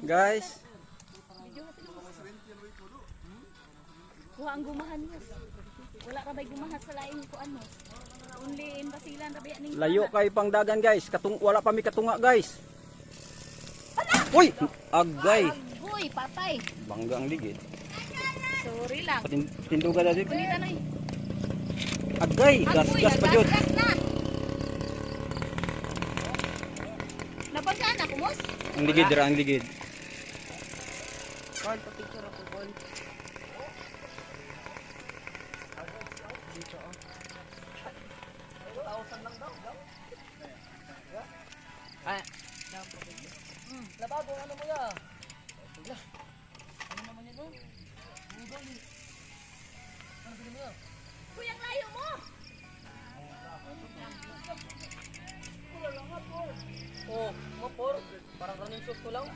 Guys. Kuha ang gumahan mo. Wala ka ba'y gumahan sa laing ko ano? Only in Basilan, rabi aning. Layo kay pang dagan guys. Wala pa mi katunga guys. Uy! Agay! Uy, patay. Bangga ang ligid. Sorry lang. Tinduga na dito. Kunita na eh. Agay! Gas-gas pa dyan. Gas na. Nabasaan na, kumos? Ang ligid, dira ang ligid. Call, pa-picture ako, call. Ay, lababo, ano mo yan? Ano naman yun? Kuya, ang layo mo! Oh, mapor. Parang running shoes ko lang.